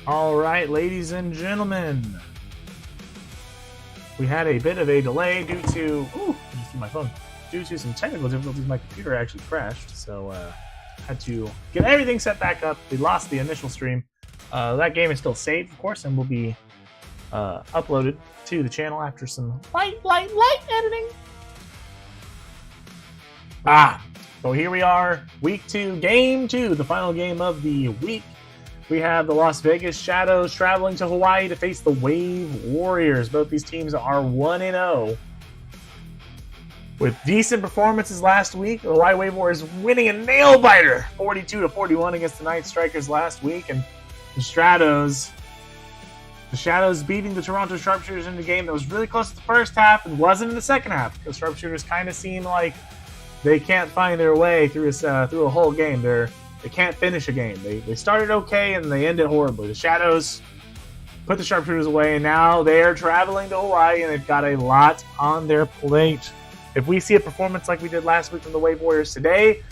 All right, ladies and gentlemen, we had a bit of a delay due to just my phone due to some technical difficulties. My computer actually crashed, so had to get everything set back up. We lost the initial stream. That game is still saved, of course, and will be uploaded to the channel after some light editing. So here we are, week 2, game 2, the final game of the week. We have the Las Vegas Shadows traveling to Hawaii to face the Wavewarriors. Both these teams are 1-0. With decent performances last week, the Hawaii Wavewarriors winning a nail-biter, 42-41 against the Night Strikers last week, and the Shadows beating the Toronto Sharpshooters in a game that was really close to the first half and wasn't in the second half. The Sharpshooters kind of seem like they can't find their way through a whole game. They can't finish a game. They started okay and they ended horribly. The Shadows put the Sharpshooters away, and now they're traveling to Hawaii, and they've got a lot on their plate. If we see a performance like we did last week from the Wavewarriors today,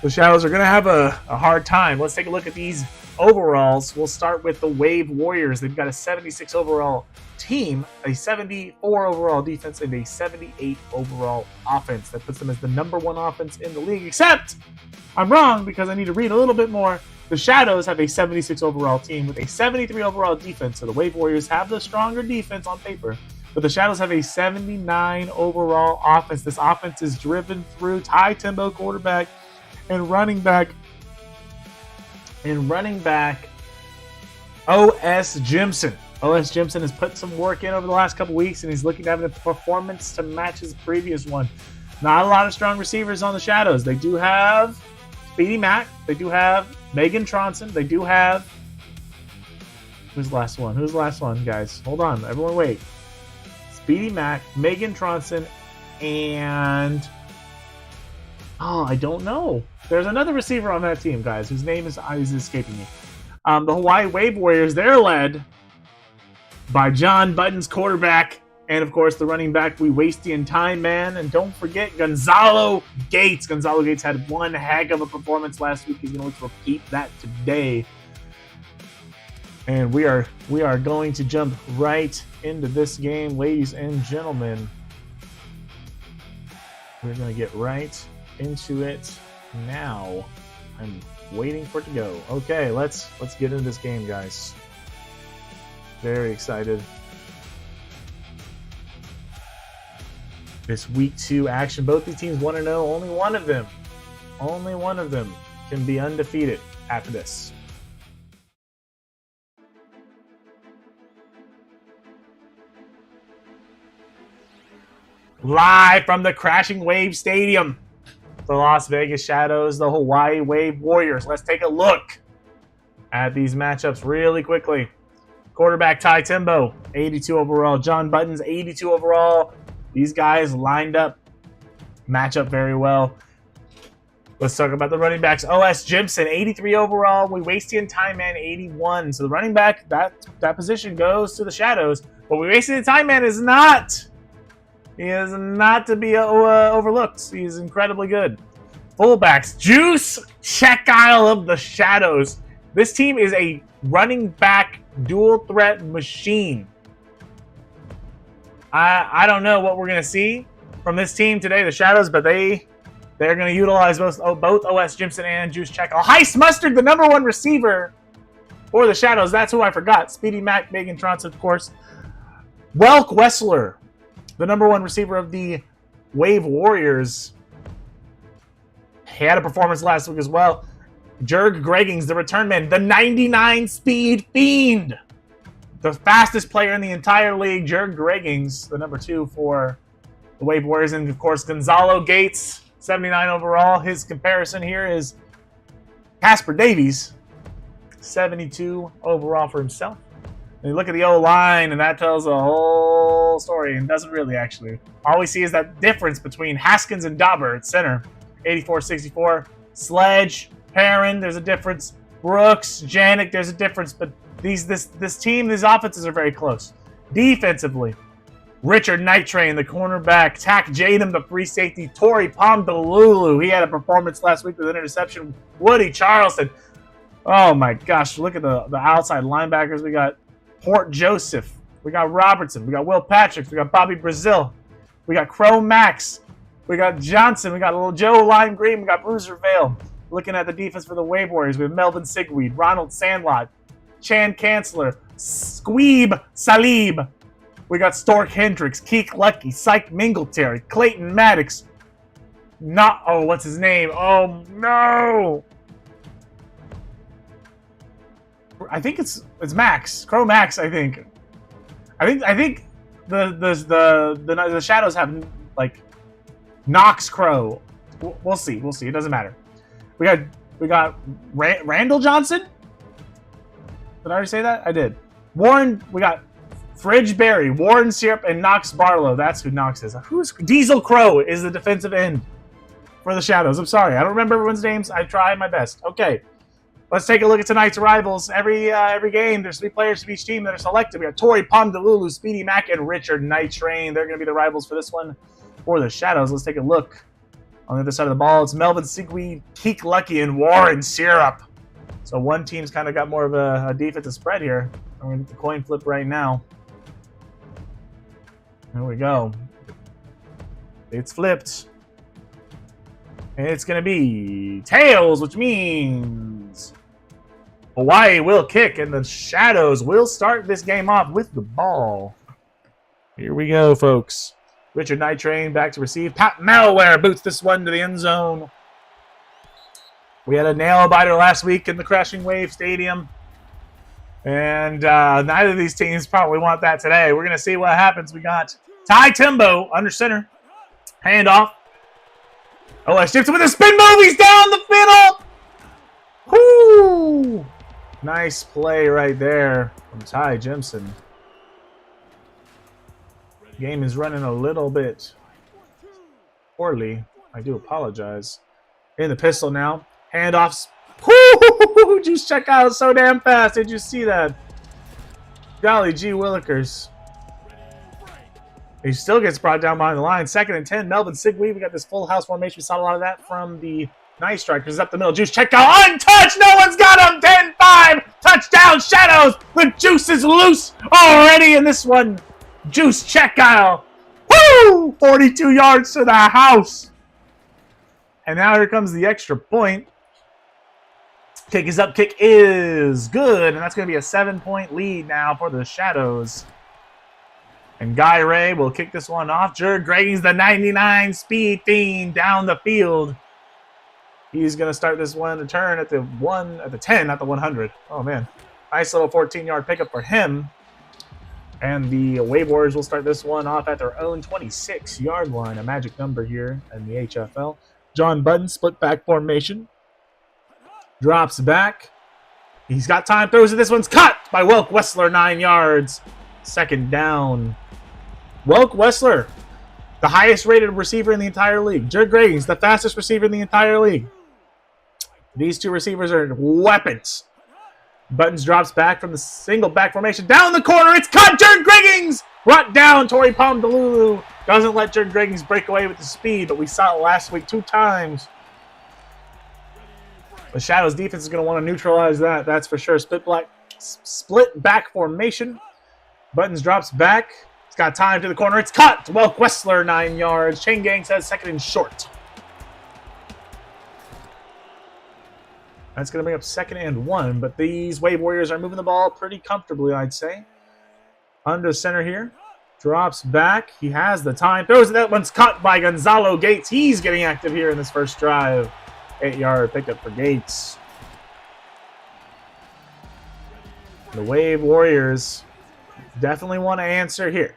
the Shadows are going to have a hard time. Let's take a look at these overalls. We'll start with the Wavewarriors. They've got a 76 overall team, a 74 overall defense, and a 78 overall offense. That puts them as the #1 offense in the league, except I'm wrong because I need to read a little bit more. The Shadows have a 76 overall team with a 73 overall defense, so the Wavewarriors have the stronger defense on paper, but the Shadows have a 79 overall offense. This offense is driven through Ty Timbo, quarterback, and running back O.S. Jimson. O.S. Jimson has put some work in over the last couple weeks, and he's looking to have a performance to match his previous one. Not a lot of strong receivers on the Shadows. They do have Speedy Mack. They do have Megan Tronson. They do have... Who's the last one? Who's the last one, guys? Hold on. Everyone wait. Speedy Mack, Megan Tronson, and... I don't know. There's another receiver on that team, guys, whose name is escaping me. The Hawaii Wavewarriors, they're led by John Button's quarterback, and of course the running back, we Wastian Time Man, and don't forget Gonzalo Gates. Gonzalo Gates had one heck of a performance last week. He's going to look to repeat that today. And we are going to jump right into this game, ladies and gentlemen. We're going to get right into it now. I'm waiting for it to go. Okay, let's get into this game, guys. Very excited. This week 2 action. Both these teams 1-0. Only one of them can be undefeated after this. Live from the Crashing Wave Stadium, the Las Vegas Shadows, the Hawaii Wavewarriors. Let's take a look at these matchups really quickly. Quarterback Ty Timbo, 82 overall. John Button's 82 overall. These guys lined up, match up very well. Let's talk about the running backs. O.S. Jimson, 83 overall. We Wastian Time Man, 81. So the running back, that position goes to the Shadows. But we Wastian Time Man is not. He is not to be overlooked. He's incredibly good. Fullbacks, Juice Checkile of the Shadows. This team is a running back dual threat machine. I don't know what we're going to see from this team today, the Shadows, but they're going to utilize both O.S. Jimson and Juice Checkile. Heist Mustard, the #1 receiver for the Shadows. That's who I forgot. Speedy Mack, Megan Tronson, of course. Welk Wessler, the #1 receiver of the Wavewarriors. He had a performance last week as well. Jurg Greggings, the return man, the 99 speed fiend. The fastest player in the entire league, Jurg Greggings, the #2 for the Wavewarriors. And, of course, Gonzalo Gates, 79 overall. His comparison here is Casper Davies, 72 overall for himself. And you look at the O-line, and that tells a whole story, and doesn't really, actually. All we see is that difference between Haskins and Dauber at center. 84-64. Sledge, Perrin, there's a difference. Brooks, Janik, there's a difference. But this team, these offenses are very close. Defensively, Richard Night Train, the cornerback. Tack Jadam, the free safety. Torrey Pomdalulu, he had a performance last week with an interception. Woody Charleston. Oh my gosh, look at the outside linebackers. We got Port Joseph. We got Robertson. We got Will Patrick. We got Bobby Brazil. We got Crow Max. We got Johnson. We got little Joe Lime Green. We got Bruiser Vale. Looking at the defense for the Wave Warriors, we have Melvin Sigweed, Ronald Sandlot, Chan Chancellor, Squeeb Salib. We got Stork Hendricks, Keek Lucky, Syke Mingletary, Clayton Maddox. What's his name? Oh no! I think it's Max, Crow Max. I think the Shadows have like Knox Crow. We'll see. It doesn't matter. We got Randall Johnson. Did I already say that? I did. Warren. We got Fridge Berry, Warren Syrup, and Knox Barlow. That's who Knox is. Who's Diesel Crow is the defensive end for the Shadows. I'm sorry, I don't remember everyone's names. I tried my best. Okay, let's take a look at tonight's rivals. Every game, there's 3 players from each team that are selected. We got Tori Pomdelulu, Speedy Mac, and Richard Night Train. They're going to be the rivals for this one for the Shadows. Let's take a look. On the other side of the ball, it's Melvin Sigweed, Keek Lucky, and Warren Syrup. So one team's kind of got more of a defensive spread here. I'm going to get the coin flip right now. There we go. It's flipped. And it's going to be tails, which means Hawaii will kick, and the Shadows will start this game off with the ball. Here we go, folks. Richard Night Train back to receive. Pat Malware boots this one to the end zone. We had a nail-biter last week in the Crashing Wave Stadium. And neither of these teams probably want that today. We're going to see what happens. We got Ty Timbo under center. Handoff. Oh, I shifts with a spin move. He's down the fiddle. Whoo! Nice play right there from Ty Jimson. Game is running a little bit poorly. I do apologize. In the pistol now. Handoffs. Whoo! Juice check out so damn fast. Did you see that? Golly gee willikers. He still gets brought down behind the line. 2nd and 10. Melvin Sigweed. We got this full house formation. We saw a lot of that from the Night Strikers. Up the middle. Juice check out. Untouched. No one's got him. 10-5. Touchdown Shadows. The juice is loose already in this one. Juice check out. Woo! 42 yards to the house. And now here comes the extra point. Kick is up. Kick is good. And that's going to be a 7-point lead now for the Shadows. And Guy Ray will kick this one off. Jared Greggings, the 99 speed fiend down the field. He's going to start this one to turn at the 10, not the 100. Oh, man. Nice little 14-yard pickup for him. And the Wavewarriors will start this one off at their own 26-yard line, a magic number here in the HFL. John Budden, split back formation. Drops back. He's got time, throws it. This one's cut by Welk Wessler, 9 yards. 2nd down. Welk Wessler, the highest rated receiver in the entire league. Jared Greggings, the fastest receiver in the entire league. These two receivers are weapons. Buttons drops back from the single back formation. Down the corner, it's cut. Jared Greggings brought down. Tori Pomdelulu doesn't let Jared Greggings break away with the speed, but we saw it last week 2 times. The Shadows defense is going to want to neutralize that. That's for sure. Split back formation. Buttons drops back. It's got time to the corner. It's cut. Welk Wessler, 9 yards. Chain Gang says 2nd and short. That's going to bring up 2nd and 1, but these Wave Warriors are moving the ball pretty comfortably, I'd say. Under center here. Drops back. He has the time. Throws it. That one's cut by Gonzalo Gates. He's getting active here in this first drive. 8-yard pickup for Gates. The Wave Warriors definitely want to answer here.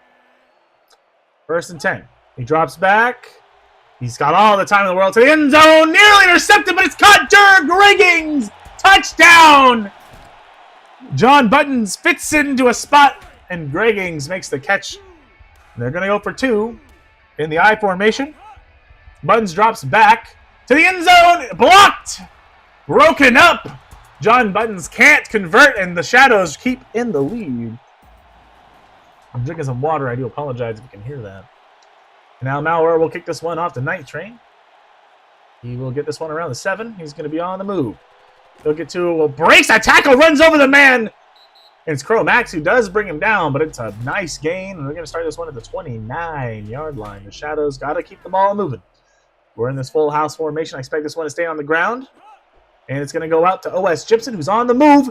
1st and 10. He drops back. He's got all the time in the world to the end zone. Nearly intercepted, but it's caught. Jared Greggings. Touchdown. John Buttons fits into a spot, and Greggings makes the catch. They're going to go for 2 in the I formation. Buttons drops back to the end zone. Blocked. Broken up. John Buttons can't convert, and the Shadows keep in the lead. I'm drinking some water. I do apologize if you can hear that. Now Malware will kick this one off the Night Train. He will get this one around the 7. He's going to be on the move. He'll get to, breaks that tackle, runs over the man. And it's Crow Max who does bring him down, but it's a nice gain. And we're going to start this one at the 29-yard line. The Shadows got to keep the ball moving. We're in this full house formation. I expect this one to stay on the ground. And it's going to go out to O.S. Gibson, who's on the move.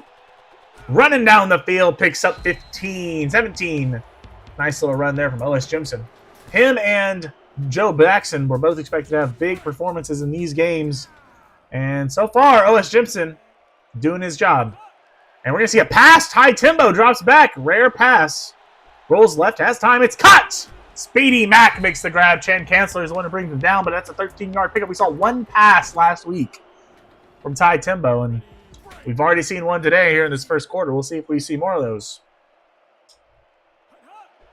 Running down the field, picks up 15, 17. Nice little run there from O.S. Gibson. Him and Joe Jackson were both expected to have big performances in these games. And so far, O.S. Gibson doing his job. And we're going to see a pass. Ty Timbo drops back. Rare pass. Rolls left. Has time. It's cut. Speedy Mac makes the grab. Chan Chancellor is the one who brings him down, but that's a 13-yard pickup. We saw one pass last week from Ty Timbo, and we've already seen one today here in this first quarter. We'll see if we see more of those.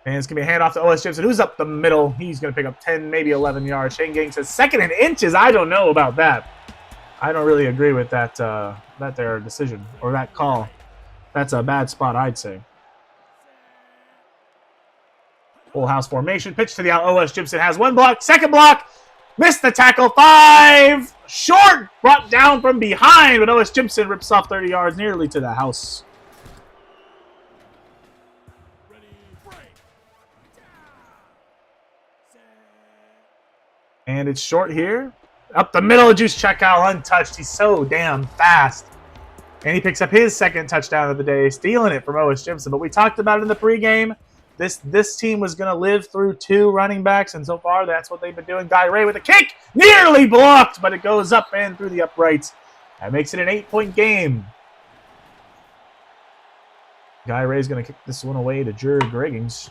And it's going to be a handoff to O.S. Gibson, who's up the middle. He's going to pick up 10, maybe 11 yards. Shane Gang says second and inches. I don't know about that. I don't really agree with that, their decision or that call. That's a bad spot, I'd say. Full house formation. Pitch to the out. O.S. Gibson has one block. Second block. Missed the tackle. 5. Short. Brought down from behind. But O.S. Gibson rips off 30 yards nearly to the house. And it's short here. Up the middle of Juice Checkout, untouched. He's so damn fast. And he picks up his second touchdown of the day, stealing it from O.S. Gibson. But we talked about it in the pregame. This team was going to live through 2 running backs, and so far that's what they've been doing. Guy Ray with a kick, nearly blocked, but it goes up and through the uprights. That makes it an 8-point game. Guy Ray's going to kick this one away to Jer Greggings.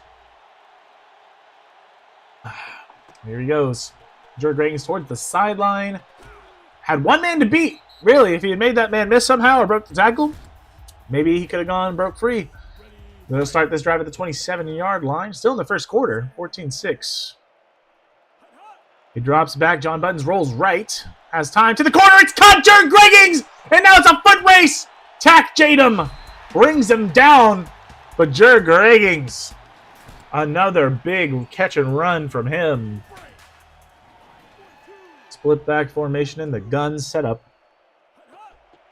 Here he goes. Jer Greggings towards the sideline. Had one man to beat. Really, if he had made that man miss somehow or broke the tackle, maybe he could have gone broke free. They'll start this drive at the 27-yard line. Still in the first quarter, 14-6. He drops back. John Buttons rolls right. Has time to the corner. It's caught. Jer Greggings! And now it's a foot race. Tack Jadam brings him down. But Jer Greggings, another big catch and run from him. Split back formation in the gun setup.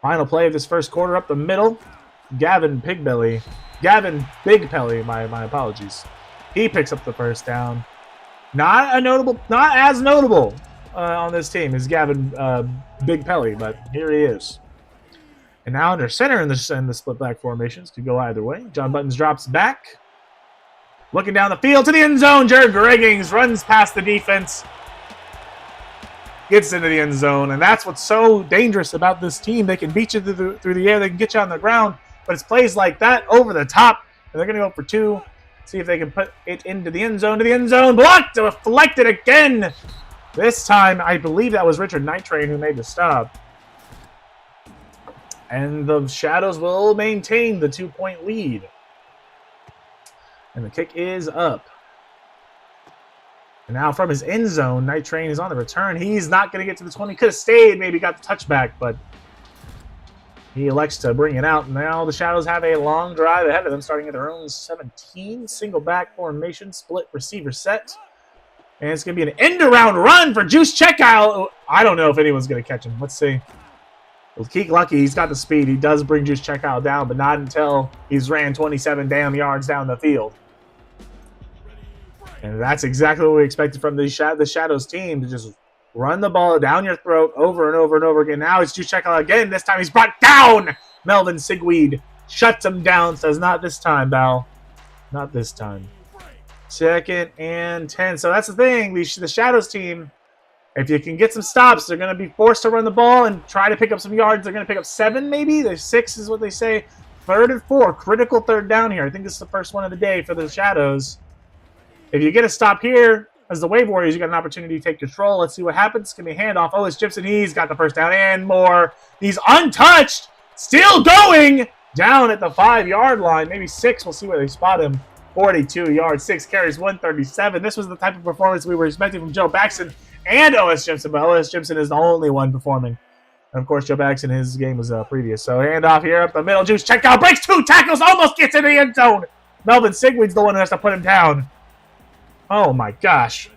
Final play of this first quarter up the middle. Gavin Bigpelly, my apologies. He picks up the first down. Not as notable on this team as Gavin Bigpelly, but here he is. And now under center in the split back formations could go either way. John Buttons drops back. Looking down the field to the end zone. Jer Greggings runs past the defense. Gets into the end zone, and that's what's so dangerous about this team. They can beat you through the air. They can get you on the ground, but it's plays like that over the top, and they're going to go for 2. See if they can put it into the end zone. To the end zone. Blocked. Deflected again. This time, I believe that was Richard Nightrain who made the stop. And the Shadows will maintain the 2-point lead. And the kick is up. And now from his end zone, Night Train is on the return. He's not going to get to the 20. Could have stayed, maybe got the touchback, but he elects to bring it out. Now the Shadows have a long drive ahead of them, starting at their own 17. Single back formation, split receiver set. And it's going to be an end-around run for Juice Checkout. I don't know if anyone's going to catch him. Let's see. Well, Keek Lucky, he's got the speed. He does bring Juice Checkout down, but not until he's ran 27 damn yards down the field. And that's exactly what we expected from the Shadows team, to just run the ball down your throat over and over and over again. Now it's Juice Checkout again. This time he's brought down. Melvin Sigweed shuts him down, says, not this time, Bal. Not this time. 2nd and 10. So that's the thing. The Shadows team, if you can get some stops, they're going to be forced to run the ball and try to pick up some yards. They're going to pick up 7 maybe. There's 6 is what they say. 3rd and 4. Critical 3rd down here. I think this is the first one of the day for the Shadows. If you get a stop here, as the Wavewarriors, you got an opportunity to take control. Let's see what happens. It's going to be a handoff. Oh, it's Gibson. He's got the first down and more. He's untouched. Still going. Down at the 5-yard line. Maybe 6. We'll see where they spot him. 42 yards. 6 carries. 137. This was the type of performance we were expecting from Joe Baxton and O.S. Gibson. But O.S. Gibson is the only one performing. And, of course, Joe Baxton, his game was previous. So, handoff here up the middle. Juice Checkout. Breaks 2 tackles. Almost gets in the end zone. Melvin Sigweed's the one who has to put him down. Oh, my gosh.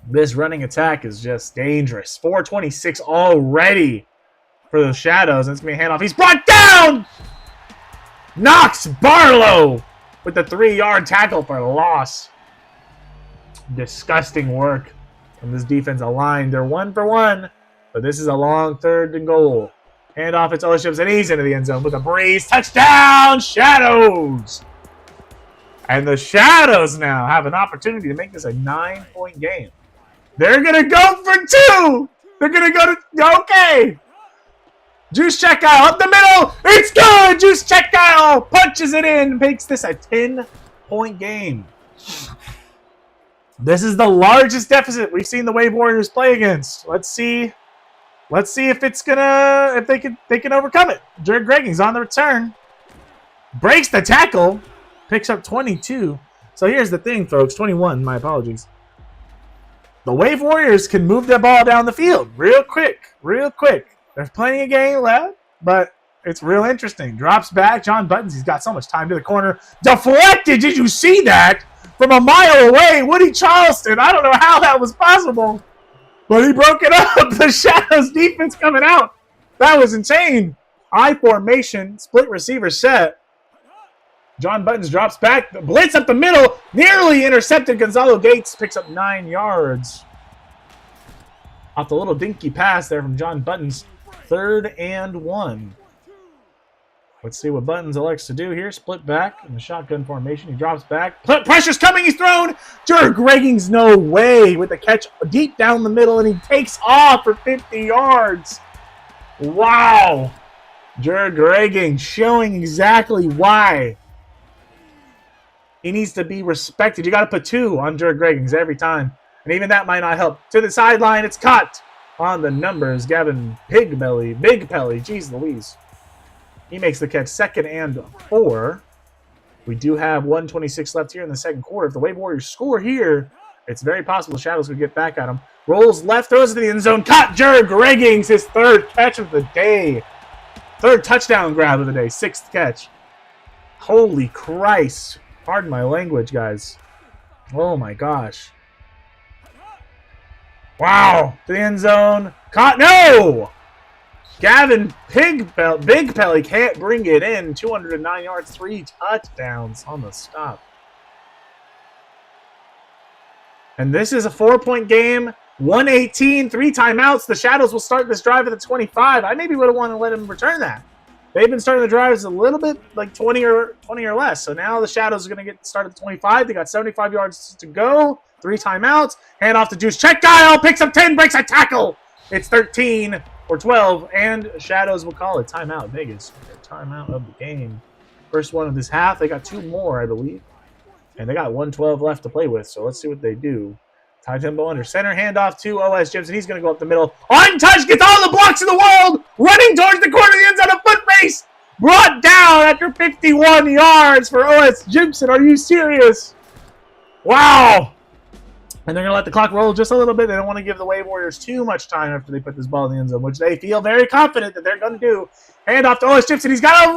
This running attack is just dangerous. 4:26 already for the Shadows. It's going to be a handoff. He's brought down! Knox Barlow with the 3-yard tackle for a loss. Disgusting work from this defensive line. They're 1 for 1, but this is a long 3rd and goal. Handoff, it's Owenships, and he's into the end zone with a breeze. Touchdown, Shadows! And the Shadows now have an opportunity to make this a 9-point game. They're going to go for 2! They're going to go to... Okay! Juice check out up the middle. It's good. Juice check out punches it in, makes this a 10-point game. This is the largest deficit we've seen the Wavewarriors play against. Let's see if it's gonna they can overcome it. Jared Gregging's on the return, breaks the tackle, picks up 22. So here's the thing, folks. 21. My apologies. The Wavewarriors can move the ball down the field real quick. There's plenty of game left, but it's real interesting. Drops back. John Buttons, he's got so much time to the corner. Deflected. Did you see that? From a mile away. Woody Charleston. I don't know how that was possible, but he broke it up. The Shadows defense coming out. That was insane. I formation. Split receiver set. John Buttons drops back. The blitz up the middle. Nearly intercepted. Gonzalo Gates picks up 9 yards. Off the little dinky pass there from John Buttons. 3rd and 1. Let's see what Buttons elects to do here. Split back in the shotgun formation. He drops back. Pressure's coming. He's thrown. Jared Gregging's no way with the catch deep down the middle, and he takes off for 50 yards. Wow. Jared Gregging showing exactly why he needs to be respected. You got to put 2 on Jared Greggings every time, and even that might not help. To the sideline. It's caught. On the numbers, Gavin Big Pelly, jeez Louise. He makes the catch. 2nd and 4. We do have 1:26 left here in the second quarter. If the Wavewarriors score here, it's very possible the Shadows could get back at him. Rolls left, throws it to the end zone. Caught Jared Greggings, his 3rd catch of the day. 3rd touchdown grab of the day. 6th catch. Holy Christ. Pardon my language, guys. Oh my gosh. Wow. To the end zone. Caught. No! Gavin Big Pelly can't bring it in. 209 yards, 3 touchdowns on the stop. And this is a 4-point game. 118, 3 timeouts. The Shadows will start this drive at the 25. I maybe would have wanted to let them return that. They've been starting the drives a little bit like 20 or less. So now the Shadows are going to get started at 25. They got 75 yards to go. 3 timeouts. Hand off to Juice. Check dial. Picks up 10. Breaks a tackle. It's 13 or 12. And Shadows will call it timeout. Vegas. Timeout of the game. First one of this half. They got 2 more, I believe. And they got 1:12 left to play with. So let's see what they do. Ty Timbo under center. Handoff to O.S. Jimson. He's going to go up the middle. Untouched. Gets all the blocks in the world. Running towards the corner of the end zone. A foot race. Brought down after 51 yards for O.S. Jimson. Are you serious? Wow. And they're going to let the clock roll just a little bit. They don't want to give the Wavewarriors too much time after they put this ball in the end zone, which they feel very confident that they're going to do. Hand off to O.S. Jimson. He's got a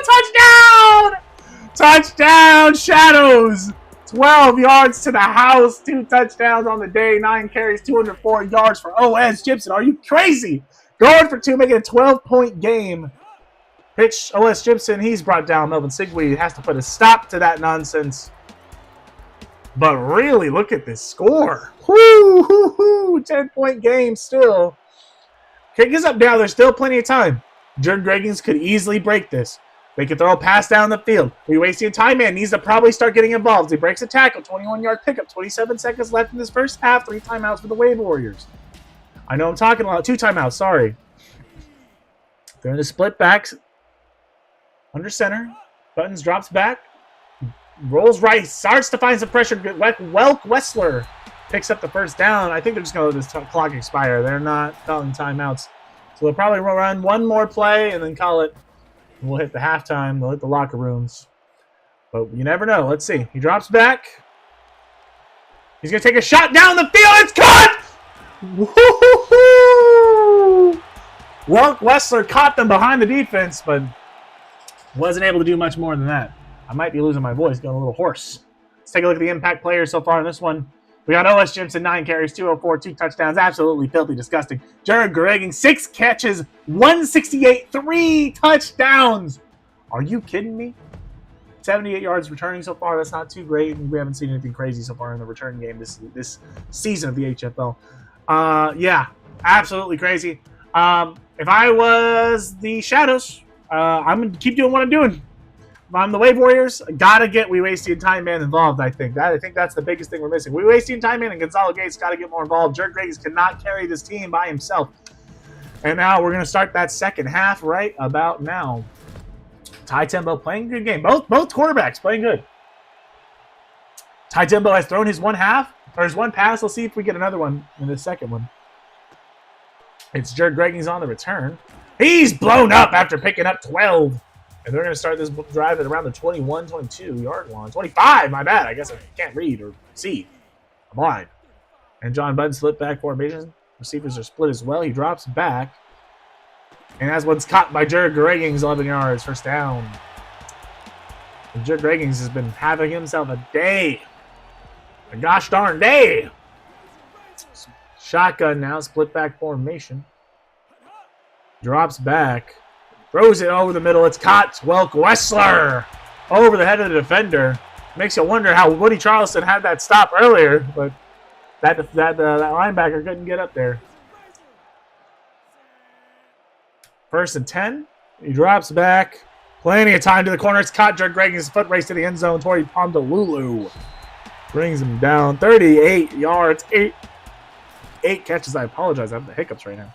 touchdown! Touchdown, Shadows! 12 yards to the house. 2 touchdowns on the day. 9 carries, 204 yards for O.S. Jimson. Are you crazy? Going for 2, making a 12-point game. Pitch, O.S. Jimson. He's brought down. Melvin Sigwe has to put a stop to that nonsense. But really, look at this score. 10-point game still. Kick is up now. There's still plenty of time. Jared Greggings could easily break this. They could throw a pass down the field. We wasting time. Man needs to probably start getting involved. He breaks a tackle. 21-yard pickup. 27 seconds left in this first half. 3 timeouts for the Wavewarriors. I know I'm talking a lot. 2 timeouts. Sorry. They're in the split backs. Under center. Buttons drops back. Rolls right. Starts to find some pressure. Welk Wessler picks up the first down. I think they're just going to let this clock expire. They're not calling timeouts. So they'll probably run one more play and then call it. We'll hit the halftime. We'll hit the locker rooms. But you never know. Let's see. He drops back. He's going to take a shot down the field. It's caught! Woo-hoo-hoo! Welk Wessler caught them behind the defense, but wasn't able to do much more than that. I might be losing my voice, going a little hoarse. Let's take a look at the impact players so far in this one. We got OS Jimson, 9 carries, 204, 2 touchdowns. Absolutely filthy disgusting. Jared Gregging, 6 catches, 168, 3 touchdowns. Are you kidding me? 78 yards returning so far. That's not too great. We haven't seen anything crazy so far in the return game this season of the HFL. Yeah, absolutely crazy. If I was the Shadows, I'm going to keep doing what I'm doing. If I'm the Wave Warriors, gotta get We Wasting Time Man involved, I think. I think that's the biggest thing we're missing. We Wasting Time Man and Gonzalo Gates gotta get more involved. Jerk Greggings cannot carry this team by himself. And now we're going to start that second half right about now. Ty Tembo playing a good game. Both quarterbacks playing good. Ty Tembo has thrown his one pass. Let's see if we get another one in the second one. It's Jared Greggings on the return. He's blown up after picking up 12. And they're going to start this drive at around the 21, 22-yard line. 25, my bad. I guess I can't read or see. I'm blind. And John Budden split back formation. Receivers are split as well. He drops back. And that's one's caught by Jared Greggings, 11 yards, first down. And Jared Greggings has been having himself a day. A gosh darn day. Shotgun now, split back formation. Drops back. Throws it over the middle. It's caught. Welk Wessler over the head of the defender. Makes you wonder how Woody Charleston had that stop earlier, but that linebacker couldn't get up there. 1st and 10. He drops back. Plenty of time to the corner. It's caught. Jared Greggings' foot race to the end zone. Tori Pondalulu brings him down. 38 yards. 8 catches. I apologize. I have the hiccups right now.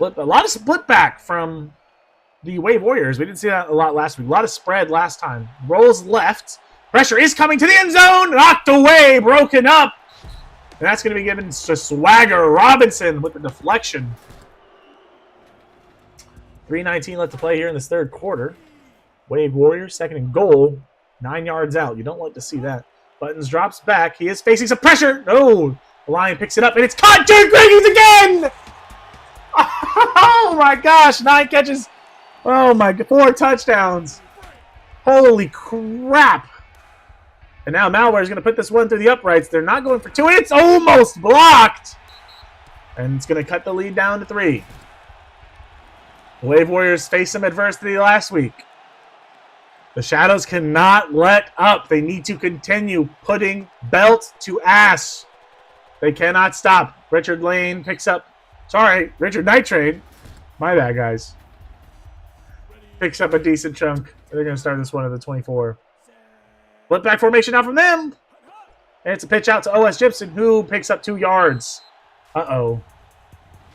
A lot of split back from the Wave Warriors. We didn't see that a lot last week. A lot of spread last time. Rolls left. Pressure is coming to the end zone. Knocked away. Broken up. And that's going to be given to Swagger Robinson with the deflection. 3:19 left to play here in this third quarter. Wave Warriors, second and goal. 9 yards out. You don't like to see that. Buttons drops back. He is facing some pressure. No. The Lion picks it up, and it's caught. Jared Greggings again! Oh, my gosh. 9 catches. Oh, my God. 4 touchdowns. Holy crap. And now Malware is going to put this one through the uprights. They're not going for 2. It's almost blocked. And it's going to cut the lead down to 3. The Wave Warriors faced some adversity last week. The Shadows cannot let up. They need to continue putting belt to ass. They cannot stop. Richard Lane picks up. Sorry, Richard Night Train. My bad, guys. Picks up a decent chunk. They're going to start this one at the 24. Flip back formation now from them. And it's a pitch out to OS Gibson, who picks up 2 yards. Uh-oh.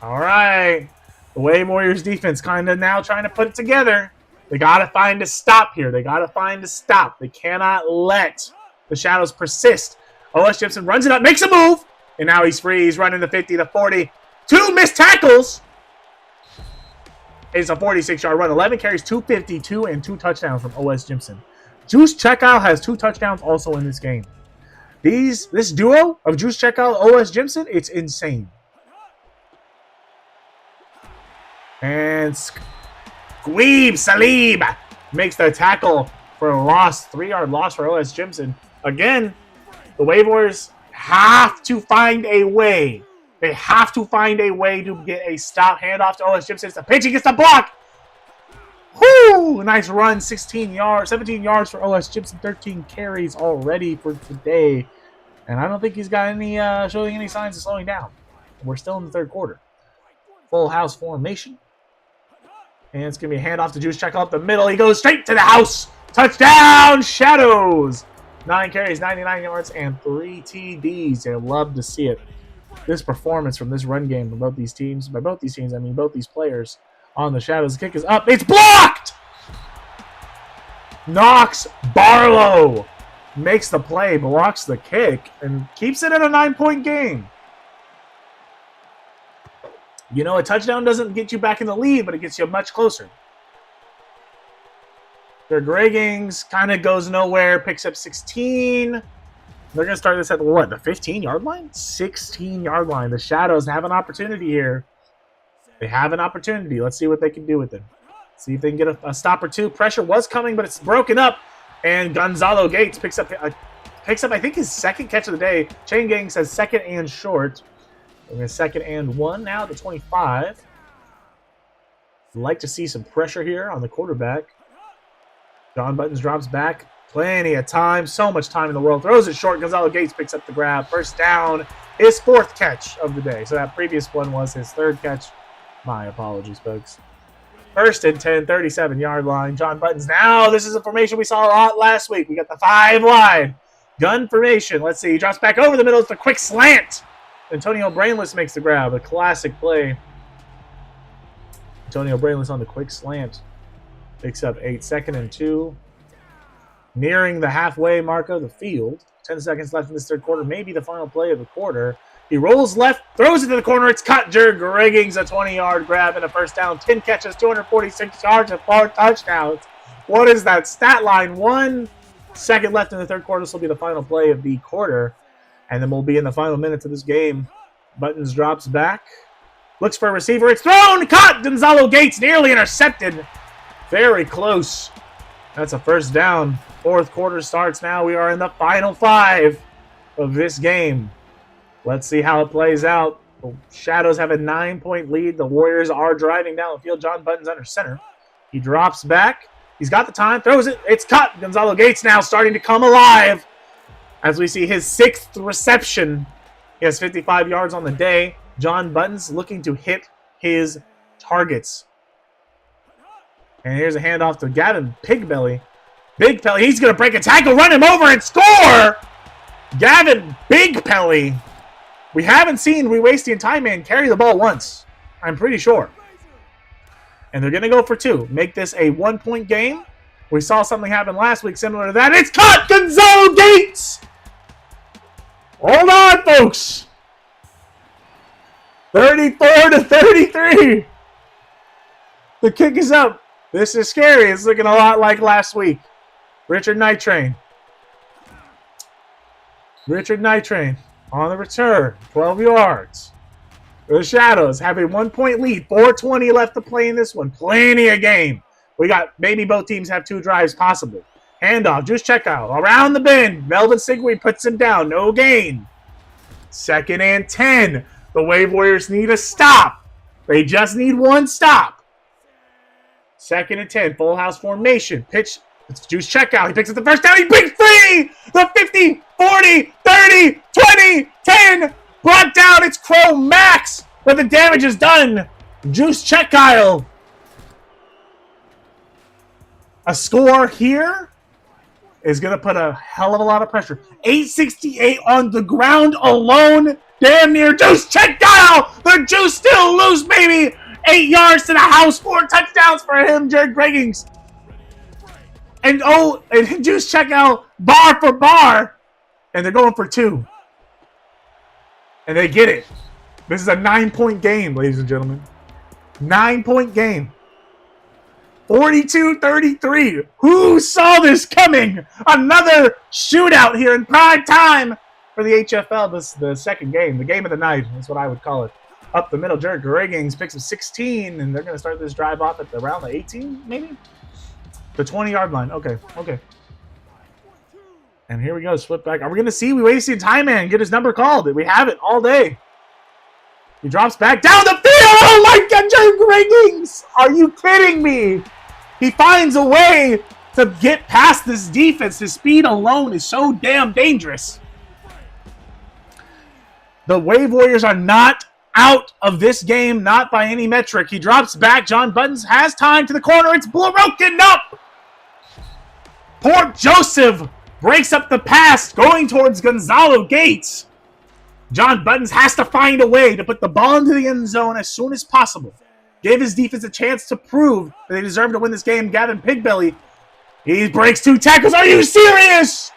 All right. The Wave Warriors defense kind of now trying to put it together. They got to find a stop here. They got to find a stop. They cannot let the Shadows persist. OS Gibson runs it up, makes a move. And now he's free. He's running the 50 to 40. 2 missed tackles. It's a 46-yard run. 11 carries, 252, and 2 touchdowns from OS Gibson. Juice Checkout has 2 touchdowns also in this game. This duo of Juice Checkout OS Gibson, it's insane. And Squeeb Salib makes the tackle for a loss. 3-yard loss for OS Gibson. Again, the Wave Warriors have to find a way. They have to find a way to get a stop handoff to OS Gibson. It's a pitch. He gets the block. Whoo! Nice run. 17 yards for OS Gibson. 13 carries already for today. And I don't think he's got any showing any signs of slowing down. We're still in the third quarter. Full house formation. And it's going to be a handoff to Juice Check up the middle. He goes straight to the house. Touchdown, Shadows. 9 carries, 99 yards, and 3 TDs. I love to see it. This performance from this run game from both these teams. By both these teams, I mean both these players on the Shadows. The kick is up. It's blocked! Knox Barlow makes the play, blocks the kick, and keeps it at a 9-point game. You know, a touchdown doesn't get you back in the lead, but it gets you much closer. Their Greggings kind of goes nowhere, picks up 16. They're going to start this at what, the 15-yard line? 16-yard line. The Shadows have an opportunity here. They have an opportunity. Let's see what they can do with it. See if they can get a stop or two. Pressure was coming, but it's broken up. And Gonzalo Gates picks up a picks up, I think, his second catch of the day. Chain Gang says second and short. We're going to second and 1 now to 25. I'd like to see some pressure here on the quarterback. John Buttons drops back. Plenty of time. So much time in the world. Throws it short. Gonzalo Gates picks up the grab. First down. His 4th catch of the day. So that previous one was his 3rd catch. My apologies, folks. First and 10, 37-yard line. John Buttons. Now, this is a formation we saw a lot last week. We got the 5 wide. Gun formation. Let's see. He drops back over the middle. It's a quick slant. Antonio Brainless makes the grab. A classic play. Antonio Brainless on the quick slant. Picks up 8. Second and 2. Nearing the halfway mark of the field. 10 seconds left in this 3rd quarter. Maybe the final play of the quarter. He rolls left, throws it to the corner. It's caught. Jared Riggins, a 20-yard grab and a first down. 10 catches, 246 yards, and 4 touchdowns. What is that stat line? 1 second left in the 3rd quarter. This will be the final play of the quarter. And then we'll be in the final minutes of this game. Buttons drops back. Looks for a receiver. It's thrown. Caught. Gonzalo Gates nearly intercepted. Very close. That's a first down. 4th quarter starts now. We are in the final 5 of this game. Let's see how it plays out. The Shadows have a 9-point lead. The Warriors are driving down the field. John Buttons under center. He drops back. He's got the time. Throws it. It's cut. Gonzalo Gates now starting to come alive. As we see his 6th reception. He has 55 yards on the day. John Buttons looking to hit his targets. And here's a handoff to Gavin Pigbelly. Big Pelly, he's going to break a tackle, run him over, and score! Gavin Big Pelly. We haven't seen We Wasting Time Man carry the ball once. I'm pretty sure. And they're going to go for 2. Make this a 1-point game. We saw something happen last week similar to that. It's caught! Gonzalo Gates! Hold on, folks. 34-33. The kick is up. This is scary. It's looking a lot like last week. Richard Night Train. Richard Night Train on the return. 12 yards. The Shadows have a 1-point lead. 4:20 left to play in this one. Plenty of game. We got maybe both teams have 2 drives possible. Handoff. Juice checkout. Around the bend. Melvin Sigway puts him down. No gain. 2nd and 10. The Wavewarriors need a stop. They just need 1 stop. 2nd and 10. Full house formation. Pitch. It's Juice checkout. He picks up the first down. He breaks free. The 50, 40, 30, 20, 10. Brought down. It's Crow Max. But the damage is done. Juice checkout. A score here is going to put a hell of a lot of pressure. 868 on the ground alone. Damn near Juice checkout. The Juice still loose, baby. 8 yards to the house. 4 touchdowns for him, Jared Riggins. And Juice checkout bar for bar. And they're going for 2. And they get it. This is a 9-point game, ladies and gentlemen. 9-point game. 42-33. Who saw this coming? Another shootout here in prime time for the HFL. This is the 2nd game. The game of the night. That's what I would call it. Up the middle, Jared Riggins picks up 16, and they're going to start this drive off at around the 18, maybe? The 20-yard line. Okay. And here we go. Split back. Are we going to see We Wasting Time Man get his number called? We have it all day. He drops back down the field. Oh, my God, Jared Riggins. Are you kidding me? He finds a way to get past this defense. His speed alone is so damn dangerous. The Wavewarriors are not out of this game, not by any metric. He drops back. John Buttons has time to the corner. It's broken up. Poor Joseph breaks up the pass going towards Gonzalo Gates. John Buttons has to find a way to put the ball into the end zone as soon as possible. Give his defense a chance to prove that they deserve to win this game. Gavin Pigbelly, he breaks 2 tackles. Are you serious?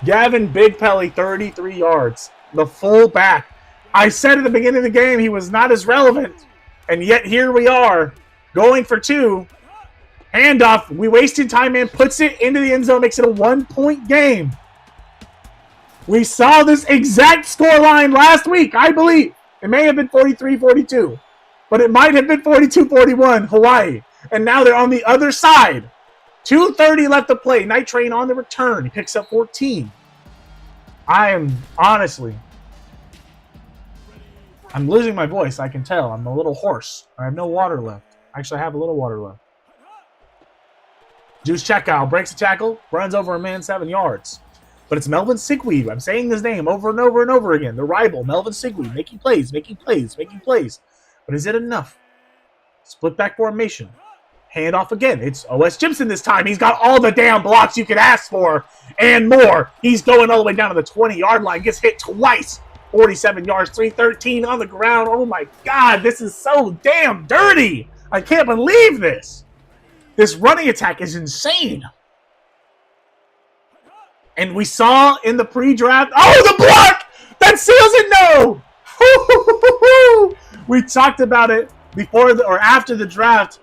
Gavin Bigpelly, 33 yards. The fullback. I said at the beginning of the game he was not as relevant. And yet here we are. Going for 2. Handoff. We Wasted Time Man puts it into the end zone. Makes it a 1-point game. We saw this exact scoreline last week, I believe. It may have been 43-42. But it might have been 42-41, Hawaii. And now they're on the other side 2:30 left to play. Night Train on the return. He picks up 14. I'm losing my voice. I can tell. I'm a little hoarse. I have no water left. Actually, I have a little water left. Juice Checkout breaks the tackle, runs over a man 7 yards. But it's Melvin Sigweed. I'm saying his name over and over and over again. The rival, Melvin Sigweed, making plays. But is it enough? Split back formation. Hand off again. It's O.S. Jimson this time. He's got all the damn blocks you could ask for and more. He's going all the way down to the 20-yard line. Gets hit twice. 47 yards, 313 on the ground. Oh, my God. This is so damn dirty. I can't believe this. This running attack is insane. And we saw in the pre-draft. Oh, the block! That seals it. No! We talked about it before or after the draft.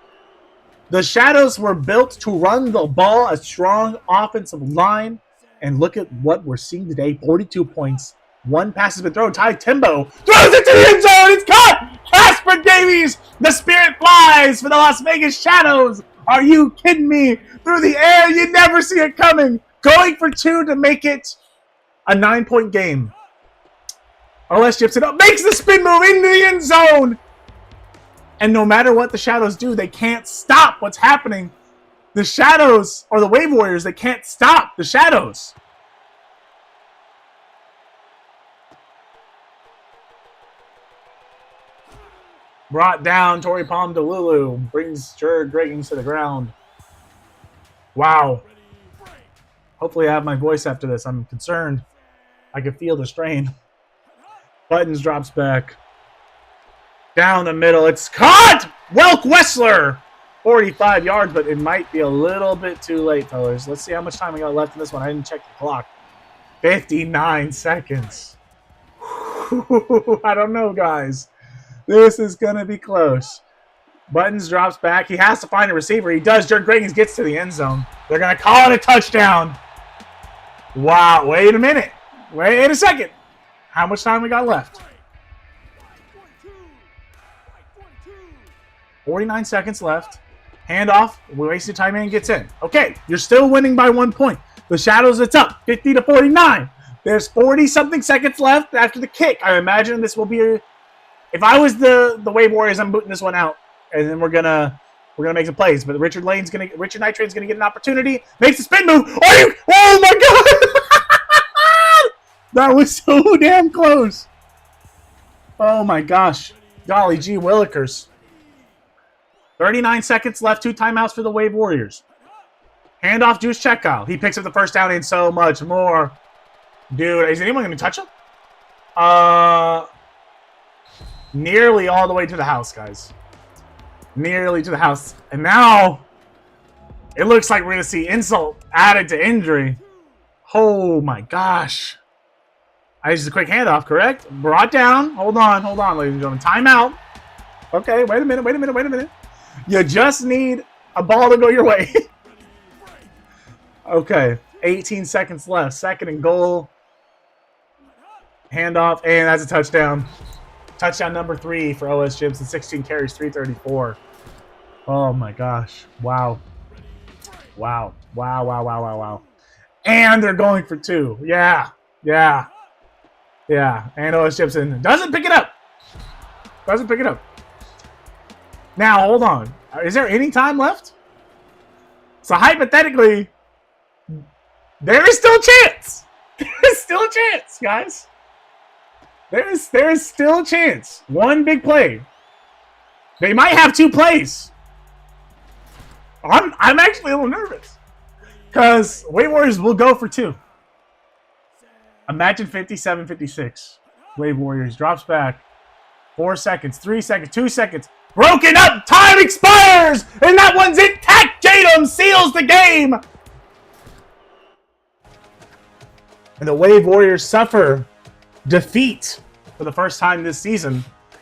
The Shadows were built to run the ball, a strong offensive line. And look at what we're seeing today. 42 points. 1 pass has been thrown. Ty Timbo throws it to the end zone. It's caught. Casper Davies. The spirit flies for the Las Vegas Shadows. Are you kidding me? Through the air. You never see it coming. Going for 2 to make it a 9-point game. O.S. Jimson makes the spin move into the end zone. And no matter what the Shadows do, they can't stop what's happening. The Shadows, or the Wavewarriors, they can't stop the Shadows. Brought down, Torrey Palm DeLulu brings Jared Greggings to the ground. Wow. Hopefully I have my voice after this. I'm concerned. I can feel the strain. Buttons drops back. Down the middle. It's caught! Welk Wessler! 45 yards, but it might be a little bit too late, fellas. Let's see how much time we got left in this one. I didn't check the clock. 59 seconds. I don't know, guys. This is going to be close. Buttons drops back. He has to find a receiver. He does. Jared Greggings gets to the end zone. They're going to call it a touchdown. Wow. Wait a minute. Wait a second. How much time we got left? 49 seconds left. Handoff. We wasted time and gets in. Okay. You're still winning by 1 point. The Shadows, it's up. 50-49. There's 40-something seconds left after the kick. I imagine this will be... If I was the Wave Warriors, I'm booting this one out. And then we're gonna make some plays. But Richard Night Train's gonna get an opportunity. Makes a spin move. Oh my God! That was so damn close. Oh my gosh. Golly gee willikers. 39 seconds left. 2 timeouts for the Wave Warriors. Handoff Juice Checkout. He picks up the first down and so much more. Dude, is anyone gonna touch him? Nearly all the way to the house, guys. Nearly to the house. And now, it looks like we're going to see insult added to injury. Oh, my gosh. Just a quick handoff, correct? Brought down. Hold on, ladies and gentlemen. Timeout. Okay, wait a minute. You just need a ball to go your way. Okay, 18 seconds left. 2nd and goal. Handoff, and that's a touchdown. Touchdown number 3 for O.S. Jimson. 16 carries, 334. Oh, my gosh. Wow. And they're going for 2. Yeah. And O.S. Jimson doesn't pick it up. Now, hold on. Is there any time left? So, hypothetically, there is still a chance. There is still a chance, guys. There is still a chance. 1 big play. They might have 2 plays. I'm actually a little nervous. Because Wave Warriors will go for 2. Imagine 57-56. Wave Warriors drops back. 4 seconds, 3 seconds, 2 seconds. Broken up. Time expires. And that one's intact. Tatum seals the game. And the Wave Warriors suffer defeat for the first time this season,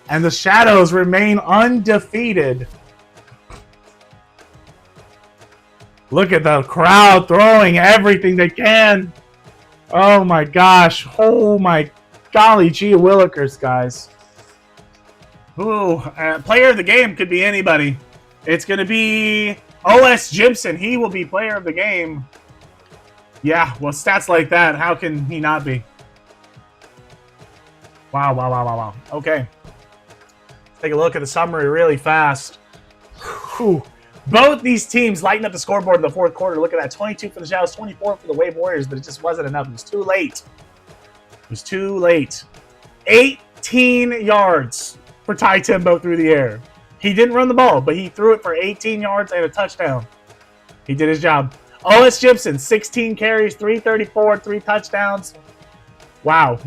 and the Shadows remain undefeated. Look at the crowd throwing everything they can. Oh my gosh. Oh my golly gee willikers, guys. Ooh, player of the game could be anybody. It's going to be O.S. Gibson, he will be player of the game. Yeah, well, stats like that, how can he not be? Wow. Okay. Let's take a look at the summary really fast. Whew. Both these teams lighten up the scoreboard in the fourth quarter. Look at that. 22 for the Shadows, 24 for the Wavewarriors, but it just wasn't enough. It was too late. It was too late. 18 yards for Ty Timbo through the air. He didn't run the ball, but he threw it for 18 yards and a touchdown. He did his job. O.S. Gibson, 16 carries, 334, 3 touchdowns. Wow.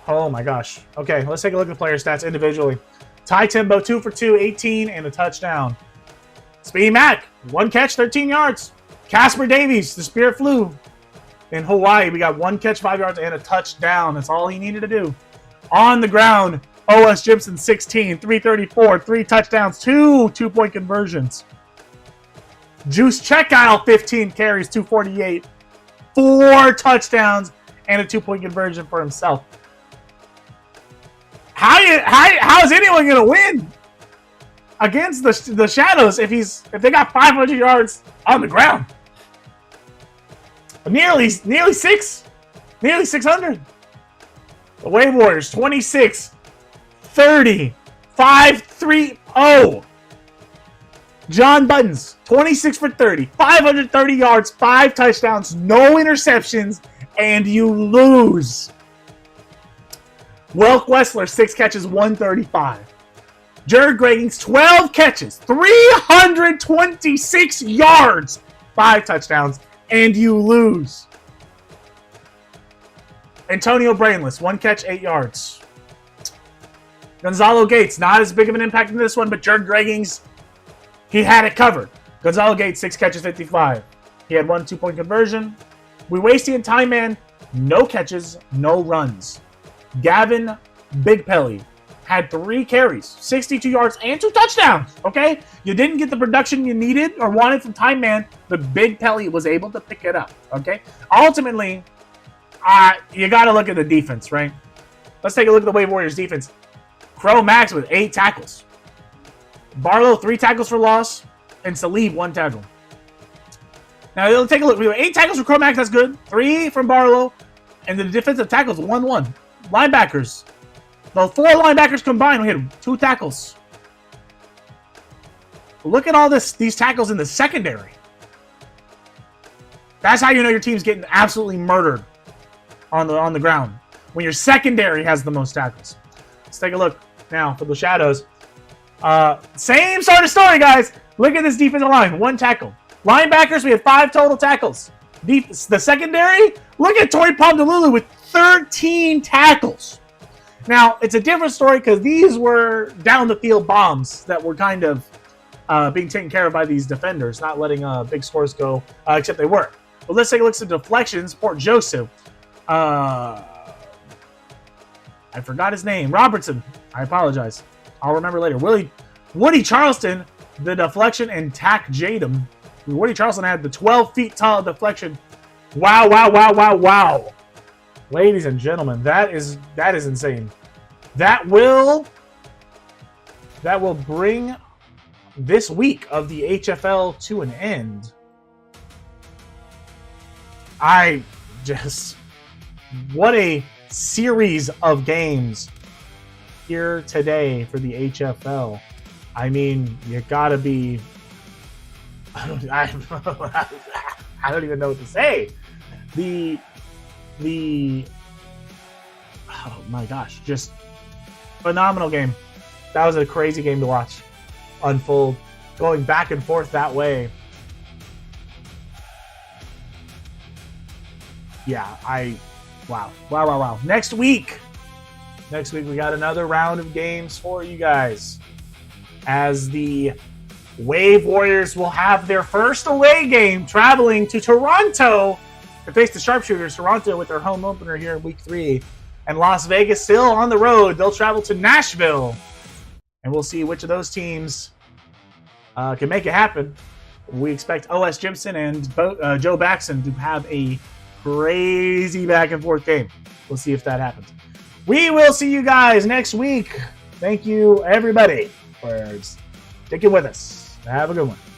Oh, my gosh. Okay, let's take a look at the player stats individually. Ty Timbo, 2 for 2, 18, and a touchdown. Speedy Mac, 1 catch, 13 yards. Casper Davies, the Spirit flew. In Hawaii, we got 1 catch, 5 yards, and a touchdown. That's all he needed to do. On the ground, O.S. Gibson, 16, 334, 3 touchdowns, 2 two-point conversions. Juice Checkile, 15 carries, 248, 4 touchdowns, and a 2-point conversion for himself. How is anyone going to win against the Shadows if they got 500 yards on the ground? Nearly 600. The Wavewarriors, 26, 30, 5-3-0. John Buttons, 26 for 30, 530 yards, 5 touchdowns, no interceptions, and you lose. Welk Wessler, 6 catches, 135. Jared Greggings, 12 catches, 326 yards, 5 touchdowns, and you lose. Antonio Brainless, 1 catch, 8 yards. Gonzalo Gates, not as big of an impact in this one, but Jared Greggings, he had it covered. Gonzalo Gates, 6 catches, 55. He had 1 2-point conversion. We wasted Time Man, no catches, no runs. Gavin Big Pelly had 3 carries, 62 yards, and 2 touchdowns. Okay? You didn't get the production you needed or wanted from Time Man, but Big Pelly was able to pick it up. Okay? Ultimately, you got to look at the defense, right? Let's take a look at the Wavewarriors defense. Crow Max with 8 tackles. Barlow, 3 tackles for loss, and Salib, 1 tackle. Now, let's take a look. We have 8 tackles for Crow Max, that's good. 3 from Barlow, and the defensive tackles, 1-1. Linebackers. The 4 linebackers combined, we had 2 tackles. Look at all these tackles in the secondary. That's how you know your team's getting absolutely murdered on the ground. When your secondary has the most tackles. Let's take a look now for the Shadows. Same sort of story, guys. Look at this defensive line. 1 tackle. Linebackers, we had 5 total tackles. The secondary, look at Tori Pomdalulu with 13 tackles. Now, it's a different story because these were down-the-field bombs that were kind of being taken care of by these defenders, not letting big scores go, except they were. But let's take a look at the deflections. Port Joseph. I forgot his name. Robertson. I apologize. I'll remember later. Woody Charleston, the deflection, and Tack Jadam. Woody Charleston had the 12 feet tall deflection. Wow. Ladies and gentlemen, that is insane. That will bring this week of the HFL to an end. What a series of games here today for the HFL. I mean, you gotta be. I don't even know what to say. Oh my gosh, just phenomenal game. That was a crazy game to watch unfold, going back and forth that way. Yeah, wow. Next week we got another round of games for you guys, as the Wavewarriors will have their first away game traveling to Toronto to face the Sharpshooters. Toronto with their home opener here in week 3. And Las Vegas still on the road. They'll travel to Nashville. And we'll see which of those teams can make it happen. We expect O.S. Gibson and Joe Baxton to have a crazy back and forth game. We'll see if that happens. We will see you guys next week. Thank you, everybody, for sticking with us. Have a good one.